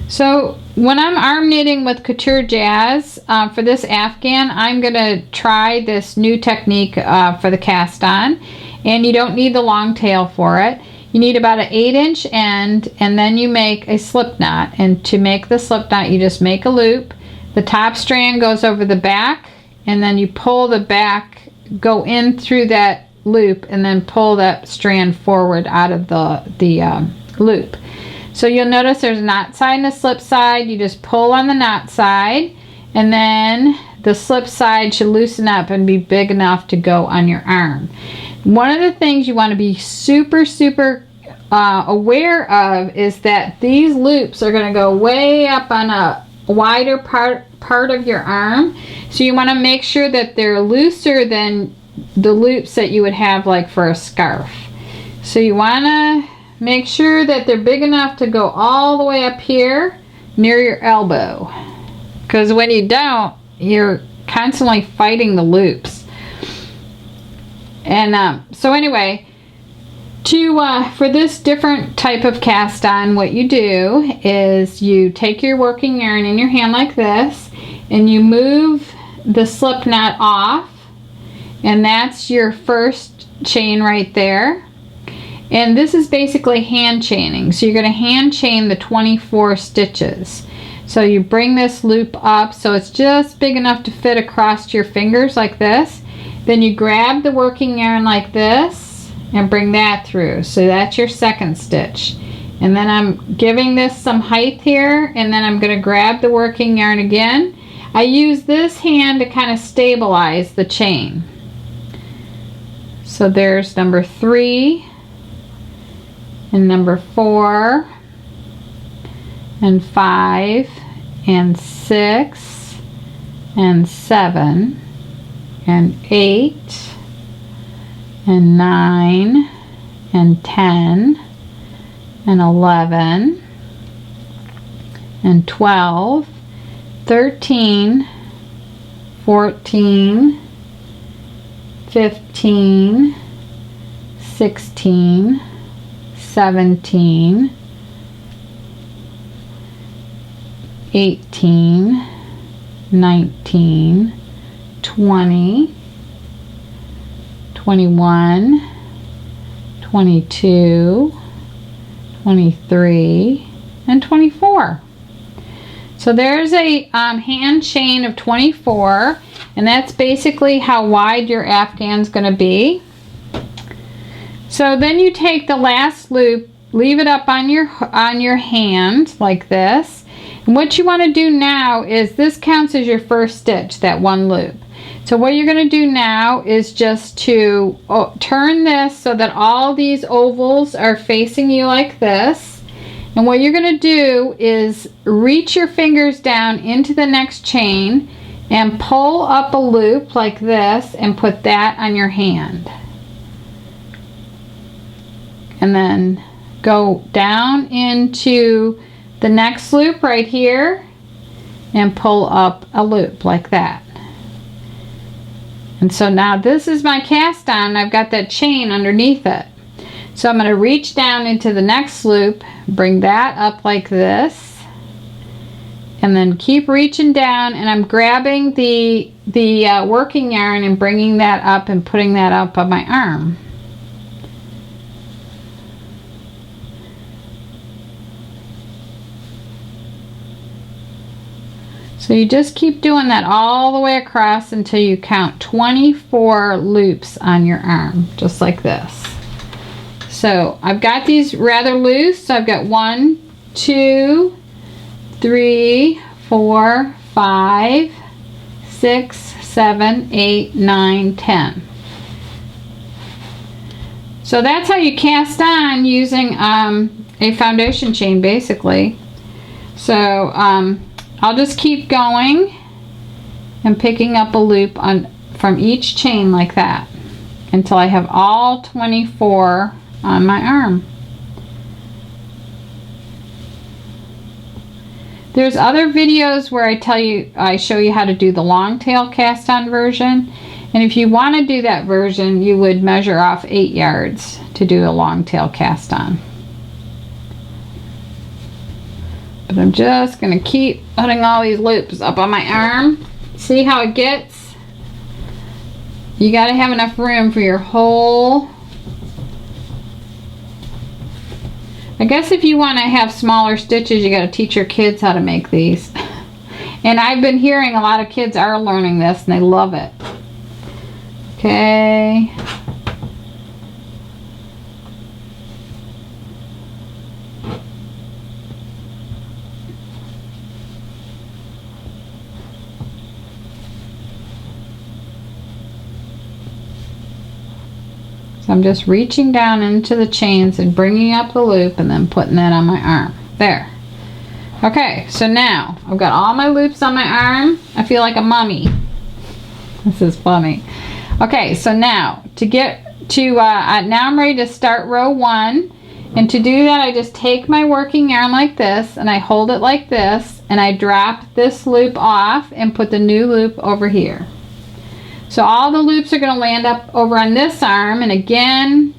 So when I'm arm knitting with Couture Jazz for this Afghan, I'm going to try this new technique for the cast on, and you don't need the long tail for it. You need about an 8-inch end, and then you make a slip knot, and to make the slip knot you just make a loop. The top strand goes over the back, and then you pull the back, go in through that loop, and then pull that strand forward out of the loop. So you'll notice there's a knot side and a slip side. You just pull on the knot side, and then the slip side should loosen up and be big enough to go on your arm. One of the things you want to be super aware of is that these loops are going to go way up on a wider part of your arm. So you want to make sure that they're looser than the loops that you would have like for a scarf. So you want to make sure that they're big enough to go all the way up here near your elbow, because when you don't, you're constantly fighting the loops. And so anyway, for this different type of cast on, what you do is you take your working yarn in your hand like this, and you move the slip knot off, and that's your first chain right there. And this is basically hand chaining. So you're going to hand chain the 24 stitches. So you bring this loop up so it's just big enough to fit across your fingers like this. Then you grab the working yarn like this and bring that through. So that's your second stitch. And then I'm giving this some height here, and then I'm going to grab the working yarn again. I use this hand to kind of stabilize the chain. So there's number 3. And number 4 and 5 and 6 and 7 and 8 and 9 and 10 and 11 and 12, 13, 14, 15, 16, 17, 18, 19, 20, 21, 22, 23, and 24. So there's a hand chain of 24, and that's basically how wide your Afghan's going to be. So then you take the last loop, leave it up on your hand like this. And what you want to do now is this counts as your first stitch, that one loop. So what you're going to do now is just to turn this so that all these ovals are facing you like this. And what you're going to do is reach your fingers down into the next chain and pull up a loop like this and put that on your hand. And then go down into the next loop right here and pull up a loop like that. And so now this is my cast on. I've got that chain underneath it. So I'm going to reach down into the next loop, bring that up like this, and then keep reaching down, and I'm grabbing the working yarn and bringing that up and putting that up on my arm. So you just keep doing that all the way across until you count 24 loops on your arm, just like this. So I've got these rather loose. So I've got 1, 2, 3, 4, 5, 6, 7, 8, 9, 10. So that's how you cast on using a foundation chain basically. So I'll just keep going and picking up a loop from each chain like that until I have all 24 on my arm. There's other videos where I show you how to do the long tail cast on version, and if you want to do that version you would measure off 8 yards to do a long tail cast on. But I'm just gonna keep putting all these loops up on my arm. See how it gets? You gotta have enough room for your whole. I guess if you want to have smaller stitches, you gotta teach your kids how to make these. And I've been hearing a lot of kids are learning this and they love it. Okay. So I'm just reaching down into the chains and bringing up the loop and then putting that on my arm. There. Okay, so now I've got all my loops on my arm. I feel like a mummy. This is funny. Okay, so now to get to, now I'm ready to start row 1. And to do that, I just take my working yarn like this and I hold it like this and I drop this loop off and put the new loop over here. So all the loops are going to land up over on this arm, and again,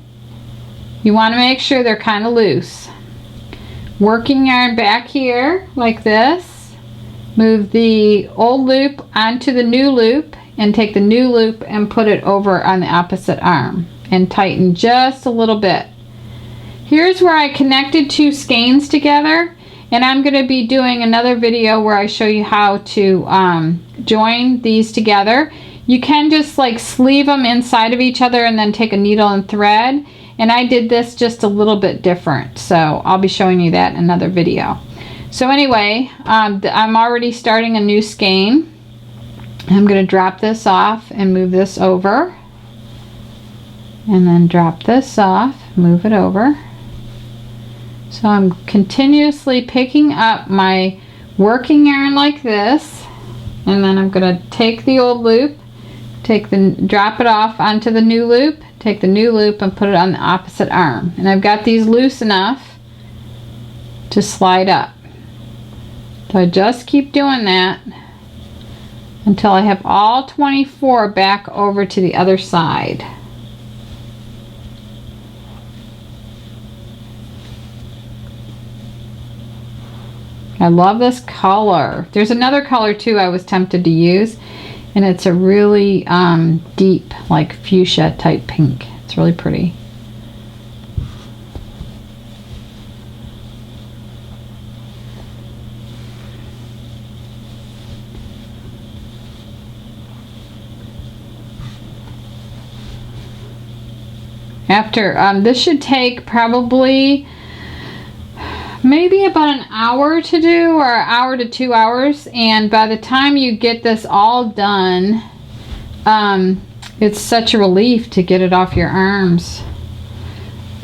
you want to make sure they're kind of loose. Working yarn back here like this, move the old loop onto the new loop, and take the new loop and put it over on the opposite arm, and tighten just a little bit. Here's where I connected 2 skeins together, and I'm going to be doing another video where I show you how to join these together. You can just like sleeve them inside of each other and then take a needle and thread. And I did this just a little bit different. So I'll be showing you that in another video. So anyway, I'm already starting a new skein. I'm going to drop this off and move this over. And then drop this off, move it over. So I'm continuously picking up my working yarn like this. And then I'm going to take the old loop. Drop it off onto the new loop, take the new loop and put it on the opposite arm. And I've got these loose enough to slide up. So I just keep doing that until I have all 24 back over to the other side. I love this color. There's another color too I was tempted to use. And it's a really deep, like fuchsia type pink. It's really pretty. After, this should take probably maybe about an hour to do, or an hour to 2 hours, and by the time you get this all done, it's such a relief to get it off your arms.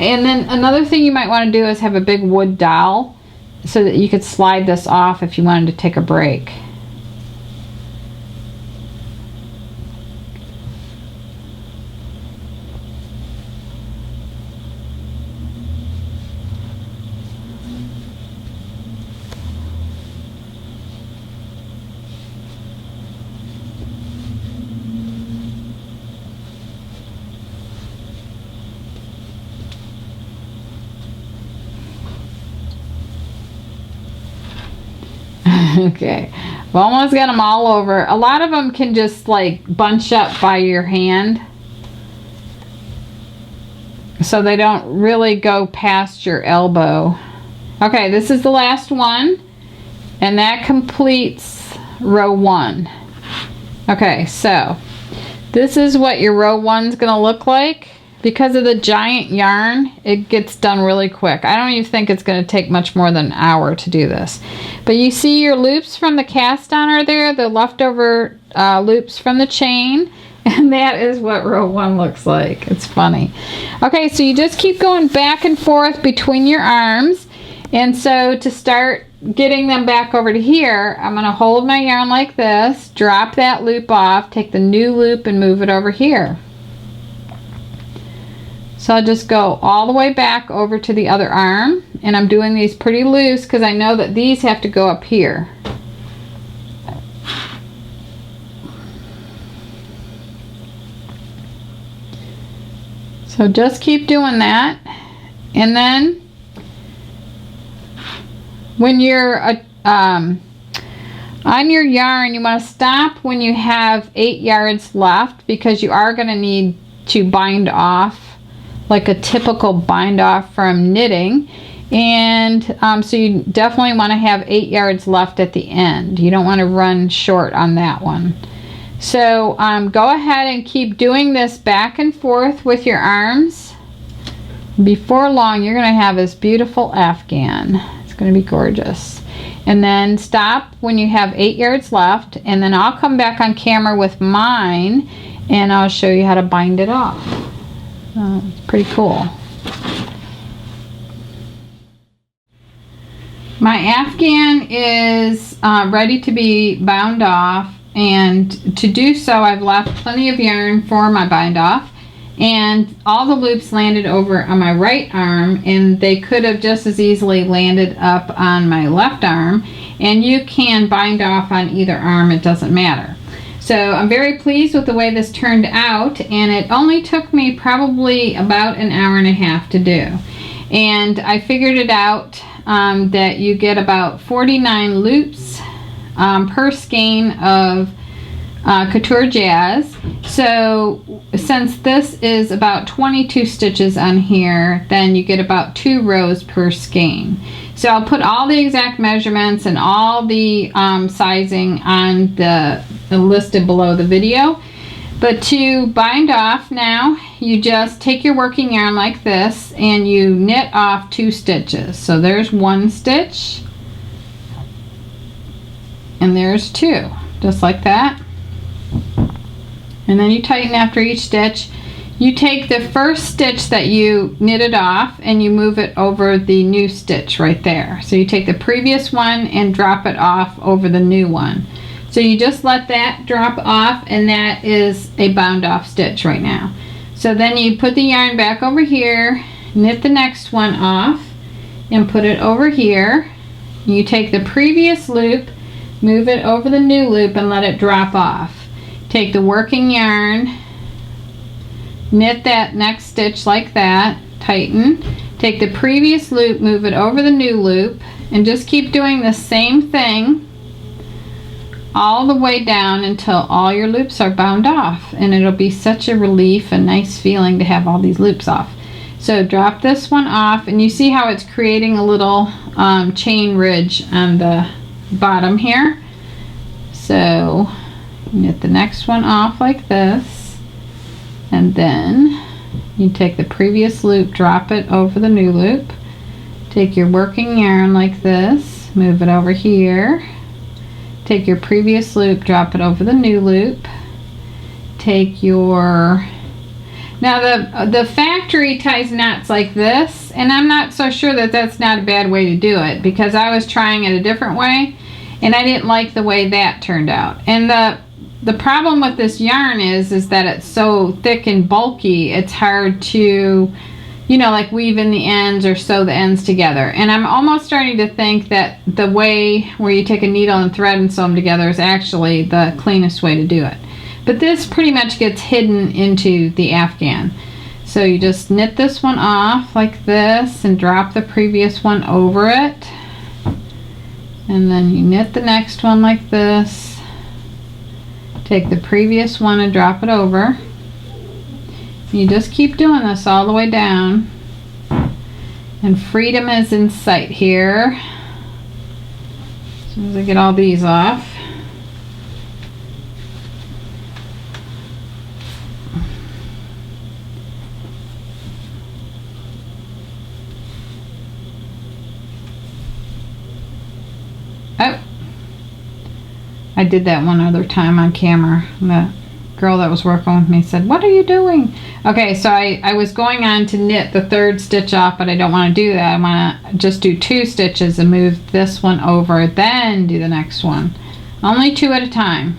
And then another thing you might want to do is have a big wood dowel so that you could slide this off if you wanted to take a break. Okay, I've almost got them all over. A lot of them can just like bunch up by your hand, so they don't really go past your elbow. Okay, this is the last one, and that completes row 1. Okay, so this is what your row 1's gonna look like. Because of the giant yarn, it gets done really quick. I don't even think it's going to take much more than an hour to do this. But you see your loops from the cast on are there, the leftover loops from the chain, and that is what row 1 looks like. It's funny. Okay, so you just keep going back and forth between your arms. And so to start getting them back over to here, I'm going to hold my yarn like this, drop that loop off, take the new loop and move it over here. So I'll just go all the way back over to the other arm, and I'm doing these pretty loose because I know that these have to go up here. So just keep doing that, and then when you're on your yarn, you want to stop when you have 8 yards left, because you are going to need to bind off like a typical bind off from knitting. And so you definitely want to have 8 yards left at the end. You don't want to run short on that one. So go ahead and keep doing this back and forth with your arms. Before long, you're going to have this beautiful Afghan. It's going to be gorgeous. And then stop when you have 8 yards left, and then I'll come back on camera with mine and I'll show you how to bind it off. It's pretty cool. My Afghan is ready to be bound off, and to do so I've left plenty of yarn for my bind off, and all the loops landed over on my right arm, and they could have just as easily landed up on my left arm, and you can bind off on either arm, it doesn't matter. So I'm very pleased with the way this turned out, and it only took me probably about an hour and a half to do. And I figured it out that you get about 49 loops per skein of Couture Jazz. So since this is about 22 stitches on here, then you get about 2 rows per skein. So I'll put all the exact measurements and all the sizing on the listed below the video. But to bind off now, you just take your working yarn like this and you knit off 2 stitches. So there's 1 stitch and there's 2, just like that. And then you tighten after each stitch. You take the first stitch that you knitted off and you move it over the new stitch right there. So you take the previous one and drop it off over the new one. So you just let that drop off, and that is a bound off stitch right now. So then you put the yarn back over here, knit the next one off and put it over here. You take the previous loop, move it over the new loop and let it drop off. Take the working yarn, knit that next stitch like that, tighten, take the previous loop, move it over the new loop, and just keep doing the same thing all the way down until all your loops are bound off. And it'll be such a relief and nice feeling to have all these loops off. So drop this one off, and you see how it's creating a little chain ridge on the bottom here. So knit the next one off like this, and then you take the previous loop, drop it over the new loop, take your working yarn like this, move it over here, take your previous loop, drop it over the new loop, take your, now the factory ties knots like this, and I'm not so sure that that's not a bad way to do it, because I was trying it a different way and I didn't like the way that turned out. And the problem with this yarn is that it's so thick and bulky, it's hard to, you know, like weave in the ends or sew the ends together. And I'm almost starting to think that the way where you take a needle and thread and sew them together is actually the cleanest way to do it. But this pretty much gets hidden into the Afghan. So you just knit this one off like this and drop the previous one over it. And then you knit the next one like this. Take the previous one and drop it over. You just keep doing this all the way down. And freedom is in sight here. As soon as I get all these off. Oh, I did that one other time on camera. The girl that was working with me said, "What are you doing?" Okay, so I was going on to knit the third stitch off, but I don't want to do that. I want to just do 2 stitches and move this one over, then do the next one. Only 2 at a time.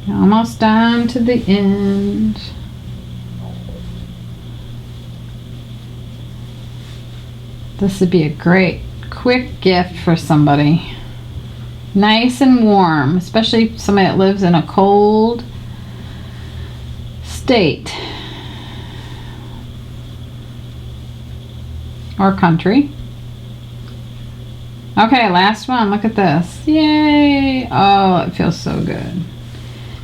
Almost down to the end. This would be a great quick gift for somebody. Nice and warm, especially somebody that lives in a cold state or country. Okay, last one. Look at this. Yay! Oh, it feels so good.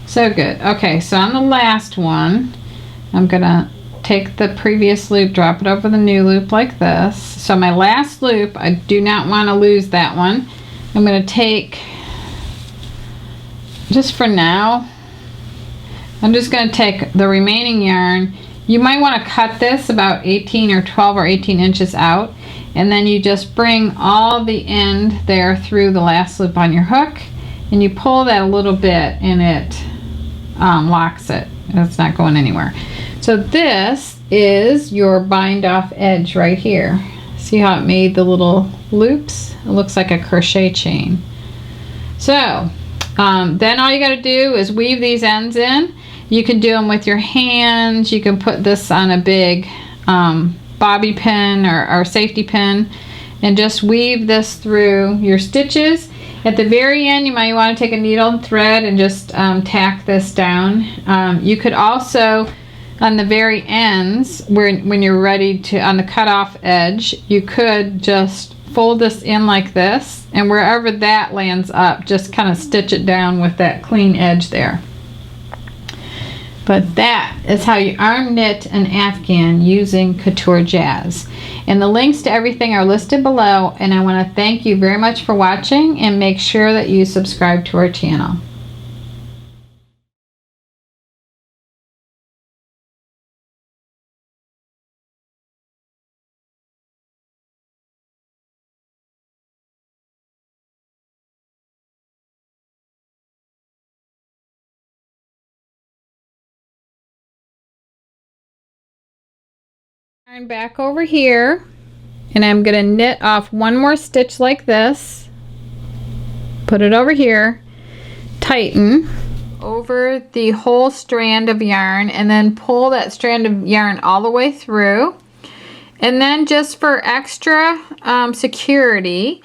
So good. Okay, so on the last one, I'm gonna take the previous loop, drop it over the new loop like this. So my last loop, I do not want to lose that one. I'm gonna take, just for now, I'm just gonna take the remaining yarn. You might want to cut this about 18 or 12 or 18 inches out, and then you just bring all the end there through the last loop on your hook, and you pull that a little bit, and it locks it. It's not going anywhere. So this is your bind off edge right here. See how it made the little loops? It looks like a crochet chain. So then all you got to do is weave these ends in. You can do them with your hands. You can put this on a big bobby pin or safety pin and just weave this through your stitches. At the very end, you might want to take a needle and thread and just tack this down. You could also, on the very ends, when you're ready to, on the cutoff edge, you could just fold this in like this, and wherever that lands up, just kind of stitch it down with that clean edge there. But that is how you arm knit an Afghan using Couture Jazz. And the links to everything are listed below, and I want to thank you very much for watching, and make sure that you subscribe to our channel. Turn back over here, and I'm going to knit off one more stitch like this, put it over here, tighten over the whole strand of yarn, and then pull that strand of yarn all the way through. And then just for extra security,